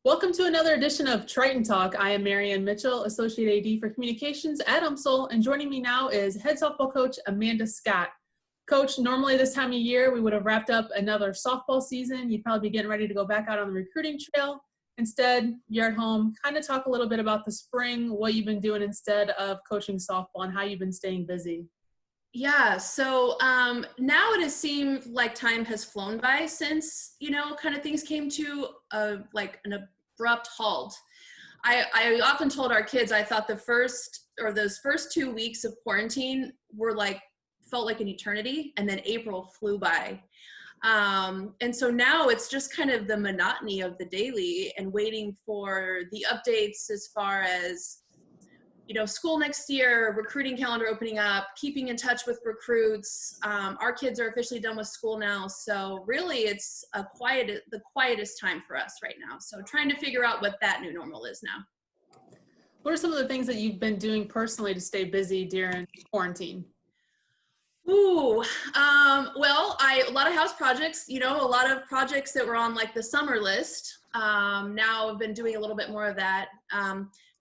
Welcome to another edition of Triton Talk. I am Marianne Mitchell, Associate AD for Communications at UMSL, and joining me now is head softball coach Amanda Scott. Coach, normally this time of year we would have wrapped up another softball season. You'd probably be getting ready to go back out on the recruiting trail. Instead, you're at home. Kind of talk a little bit about the spring, what you've been doing instead of coaching softball, and how you've been staying busy. Yeah, so now it has seemed like time has flown by since, kind of things came to an abrupt halt. I often told our kids I thought those first 2 weeks of quarantine felt like an eternity, and then April flew by. And so now it's just kind of the monotony of the daily and waiting for the updates as far as school next year, recruiting calendar opening up, keeping in touch with recruits. Our kids are officially done with school now. So really it's the quietest time for us right now. So trying to figure out what that new normal is now. What are some of the things that you've been doing personally to stay busy during quarantine? Well, a lot of house projects, a lot of projects that were on like the summer list. Now I've been doing a little bit more of that.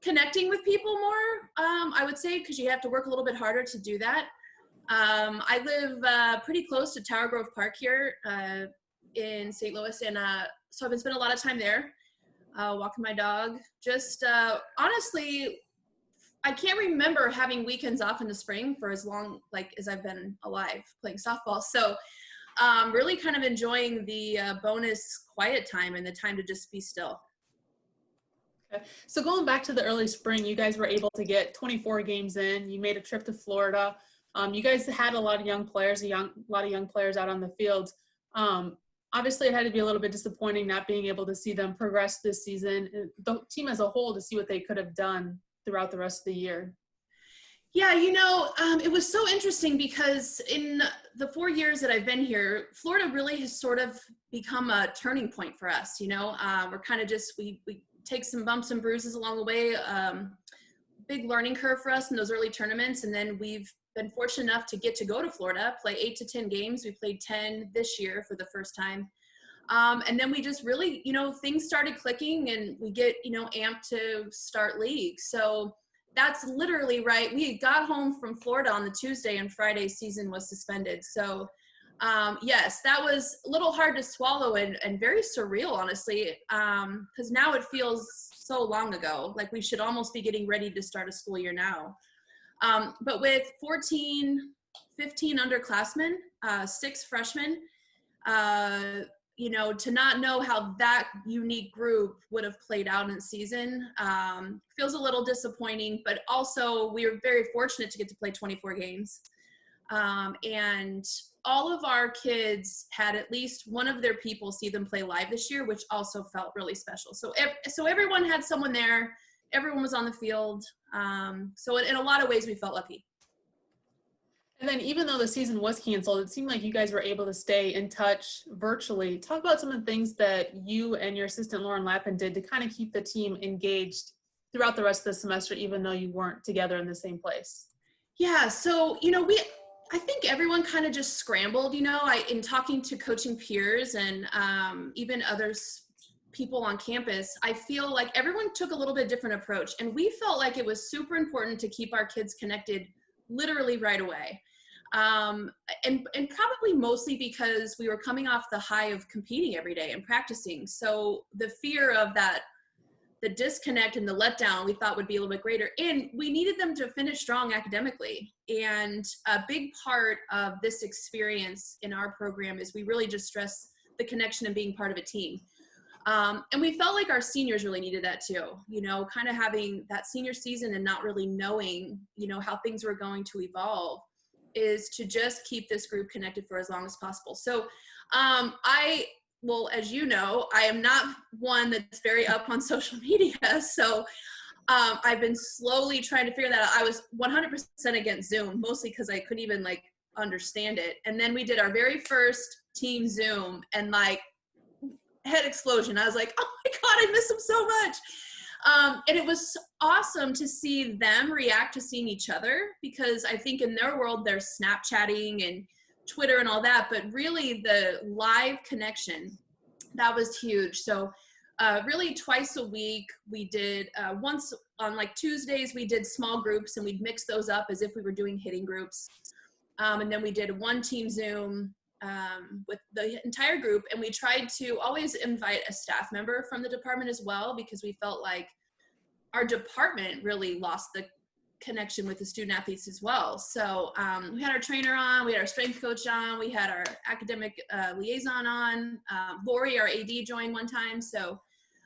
Connecting with people more, I would say, because you have to work a little bit harder to do that. I live pretty close to Tower Grove Park here in St. Louis, and so I've been spending a lot of time there, walking my dog. Just honestly, I can't remember having weekends off in the spring for as long as I've been alive playing softball. So really kind of enjoying the bonus quiet time and the time to just be still. Okay. So going back to the early spring, you guys were able to get 24 games in. You made a trip to Florida. You guys had a lot of young players, out on the field. Obviously, it had to be a little bit disappointing not being able to see them progress this season, the team as a whole, to see what they could have done throughout the rest of the year. Yeah, it was so interesting because in the 4 years that I've been here, Florida really has sort of become a turning point for us. We're kind of just, we take some bumps and bruises along the way, big learning curve for us in those early tournaments. And then we've been fortunate enough to get to go to Florida, play 8 to 10 games. We played 10 this year for the first time. And then we just really, things started clicking and we get, amped to start league. So that's literally right. We got home from Florida on the Tuesday and Friday season was suspended. So yes, that was a little hard to swallow and very surreal, honestly, because now it feels so long ago, like we should almost be getting ready to start a school year now. But with 15 underclassmen, 6 freshmen, to not know how that unique group would have played out in the season feels a little disappointing, but also we were very fortunate to get to play 24 games. And all of our kids had at least one of their people see them play live this year, which also felt really special. So everyone had someone there. Everyone was on the field. So in a lot of ways, we felt lucky. And then even though the season was canceled, it seemed like you guys were able to stay in touch virtually. Talk about some of the things that you and your assistant, Lauren Lappin, did to kind of keep the team engaged throughout the rest of the semester, even though you weren't together in the same place. Yeah, so, I think everyone kind of just scrambled, in talking to coaching peers and even people on campus, I feel like everyone took a little bit different approach. And we felt like it was super important to keep our kids connected literally right away. And probably mostly because we were coming off the high of competing every day and practicing. So the fear of that, the disconnect and the letdown, we thought would be a little bit greater. And we needed them to finish strong academically. And a big part of this experience in our program is we really just stress the connection and being part of a team. And we felt like our seniors really needed that too, kind of having that senior season and not really knowing, how things were going to evolve is to just keep this group connected for as long as possible. So well, as you know, I am not one that's very up on social media. So I've been slowly trying to figure that out. I was 100% against Zoom, mostly because I couldn't even understand it. And then we did our very first team Zoom and head explosion. I was like, oh my God, I miss them so much. And it was awesome to see them react to seeing each other because I think in their world, they're Snapchatting and Twitter and all that, but really the live connection, that was huge. So really twice a week. We did once on like Tuesdays, we did small groups and we'd mix those up as if we were doing hitting groups. And then we did one team Zoom with the entire group. And we tried to always invite a staff member from the department as well, because we felt like our department really lost the connection with the student athletes as well. So we had our trainer on, we had our strength coach on, we had our academic liaison on, Lori, our AD, joined one time. So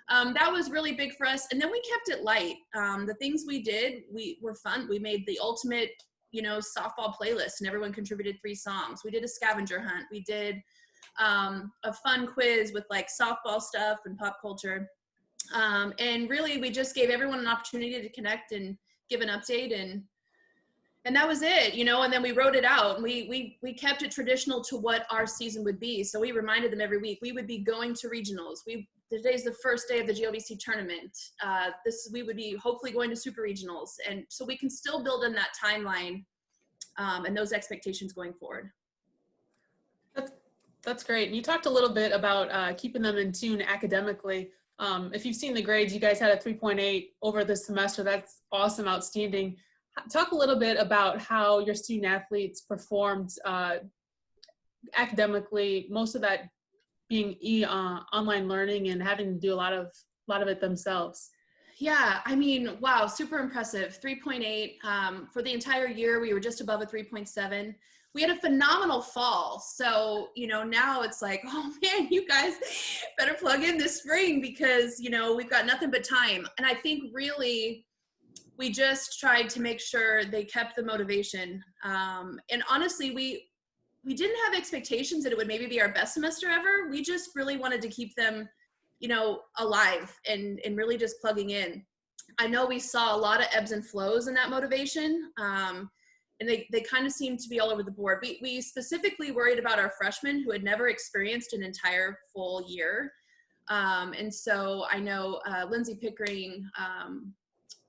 that was really big for us. And then we kept it light. The things we did, were fun. We made the ultimate, softball playlist, and everyone contributed 3 songs. We did a scavenger hunt. We did a fun quiz with like softball stuff and pop culture. And really, we just gave everyone an opportunity to connect and give an update, and that was it, and then we wrote it out, and we kept it traditional to what our season would be. So we reminded them every week we would be going to regionals. Today's the first day of the GLVC tournament. We would be hopefully going to super regionals, and so we can still build in that timeline and those expectations going forward. That's great. And you talked a little bit about keeping them in tune academically. If you've seen the grades, you guys had a 3.8 over this semester. That's awesome, outstanding. Talk a little bit about how your student athletes performed academically, most of that being online learning and having to do a lot of it themselves. Yeah, I mean, wow, super impressive. 3.8 for the entire year. We were just above a 3.7. We had a phenomenal fall. So, now it's like, oh man, you guys better plug in this spring because, we've got nothing but time. And I think really we just tried to make sure they kept the motivation. And honestly, we didn't have expectations that it would maybe be our best semester ever. We just really wanted to keep them, alive and really just plugging in. I know we saw a lot of ebbs and flows in that motivation. And they kind of seemed to be all over the board. We specifically worried about our freshmen who had never experienced an entire full year. And so I know Lindsay Pickering,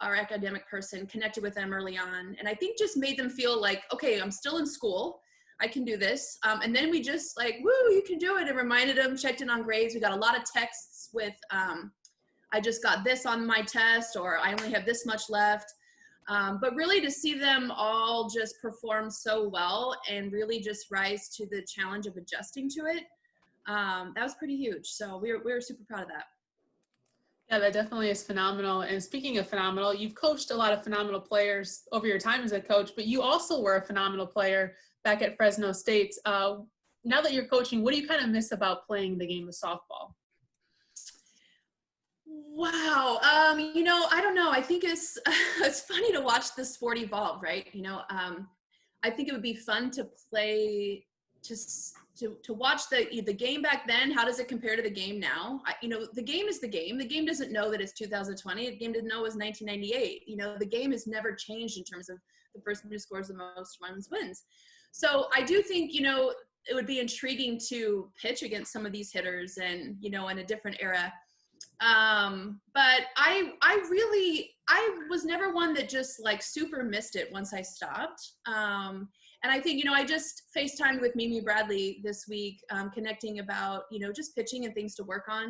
our academic person, connected with them early on. And I think just made them feel like, okay, I'm still in school. I can do this. And then we just like, woo, you can do it. And reminded them, checked in on grades. We got a lot of texts with, I just got this on my test, or I only have this much left. But really to see them all just perform so well and really just rise to the challenge of adjusting to it, that was pretty huge. So we were super proud of that. Yeah, that definitely is phenomenal. And speaking of phenomenal, you've coached a lot of phenomenal players over your time as a coach, but you also were a phenomenal player back at Fresno State. Now that you're coaching, what do you kind of miss about playing the game of softball? Wow. I don't know. I think it's funny to watch the sport evolve, right? I think it would be fun to play, to watch the game back then. How does it compare to the game now? The game is the game. The game doesn't know that it's 2020. The game didn't know it was 1998. The game has never changed in terms of the person who scores the most runs wins. So I do think, it would be intriguing to pitch against some of these hitters and, in a different era. But I was never one that just like super missed it once I stopped. And I think, I just FaceTimed with Mimi Bradley this week, connecting about, just pitching and things to work on.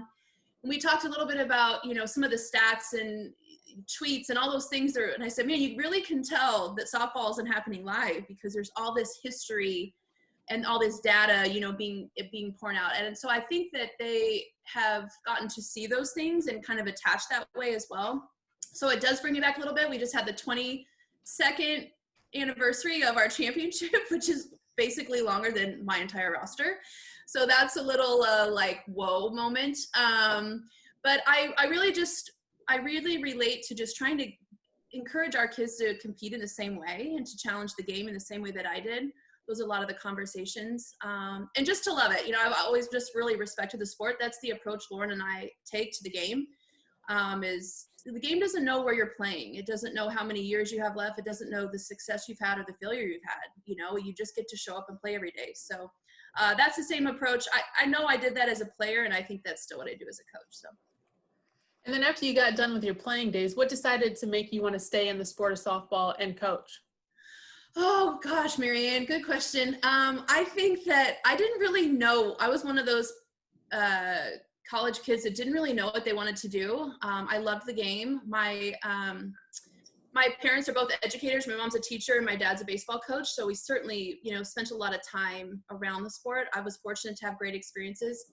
And we talked a little bit about, some of the stats and tweets and all those things there. And I said, man, you really can tell that softball isn't happening live because there's all this history and all this data, being poured out. And so I think that they have gotten to see those things and kind of attach that way as well. So it does bring me back a little bit. We just had the 22nd anniversary of our championship, which is basically longer than my entire roster. So that's a little like, whoa moment. But I really relate to just trying to encourage our kids to compete in the same way and to challenge the game in the same way that I did. Those are a lot of the conversations, and just to love it. I've always just really respected the sport. That's the approach Lauren and I take to the game, is the game doesn't know where you're playing. It doesn't know how many years you have left. It doesn't know the success you've had or the failure you've had. You just get to show up and play every day. So that's the same approach. I know I did that as a player, and I think that's still what I do as a coach. So. And then after you got done with your playing days, what decided to make you want to stay in the sport of softball and coach? Oh gosh, Marianne, good question. I think that I didn't really know. I was one of those college kids that didn't really know what they wanted to do. I loved the game. My parents are both educators. My mom's a teacher and my dad's a baseball coach. So we certainly, spent a lot of time around the sport. I was fortunate to have great experiences.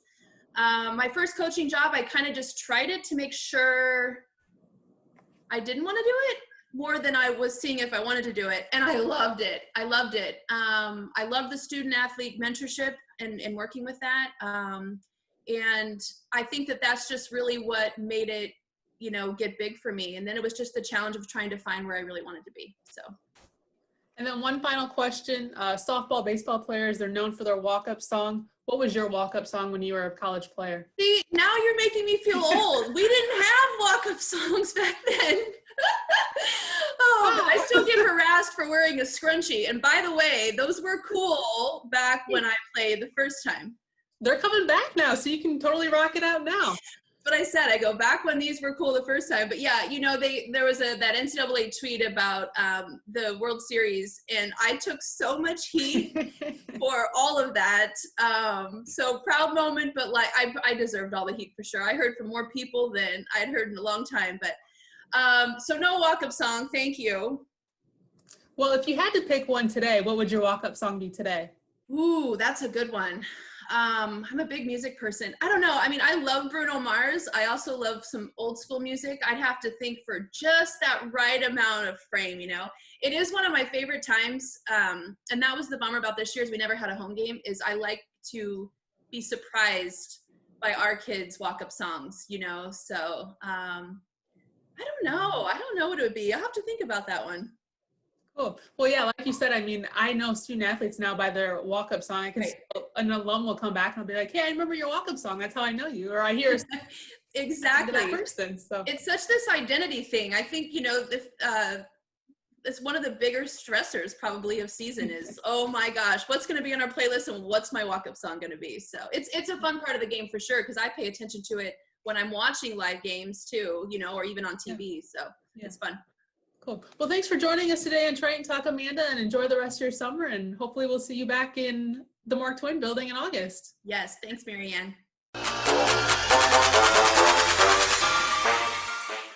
My first coaching job, I kind of just tried it to make sure I didn't want to do it more than I was seeing if I wanted to do it. And I loved it. I loved it. I love the student athlete mentorship and working with that. And I think that that's just really what made it, get big for me. And then it was just the challenge of trying to find where I really wanted to be. So. And then one final question, softball, baseball players, they're known for their walk-up song. What was your walk-up song when you were a college player? See, now you're making me feel old. We didn't have walk-up songs back then. But I still get harassed for wearing a scrunchie. And by the way, those were cool back when I played the first time. They're coming back now, so you can totally rock it out now. But I said, I go back when these were cool the first time. But yeah, there was that NCAA tweet about the World Series, and I took so much heat for all of that. So proud moment, but I deserved all the heat for sure. I heard from more people than I'd heard in a long time. But so no walk-up song, thank you. Well, if you had to pick one today, what would your walk-up song be today? Ooh, that's a good one. I'm a big music person. I don't know. I mean, I love Bruno Mars. I also love some old school music. I'd have to think for just that right amount of frame, It is one of my favorite times. And that was the bummer about this year is we never had a home game, is I like to be surprised by our kids' walk-up songs, So I don't know. I don't know what it would be. I'll have to think about that one. Cool. Well, yeah, like you said, I mean, I know student athletes now by their walk-up song. I can an alum will come back and I'll be like, hey, I remember your walk-up song. That's how I know you. Or I hear exactly that person. So it's such this identity thing. I think, it's one of the bigger stressors probably of season is, oh my gosh, what's going to be on our playlist and what's my walk-up song going to be? So it's a fun part of the game for sure, because I pay attention to it when I'm watching live games too, or even on TV. So it's fun. Cool. Well, thanks for joining us today on Triton Talk, Amanda, and enjoy the rest of your summer. And hopefully we'll see you back in the Mark Twain building in August. Yes. Thanks, Marianne.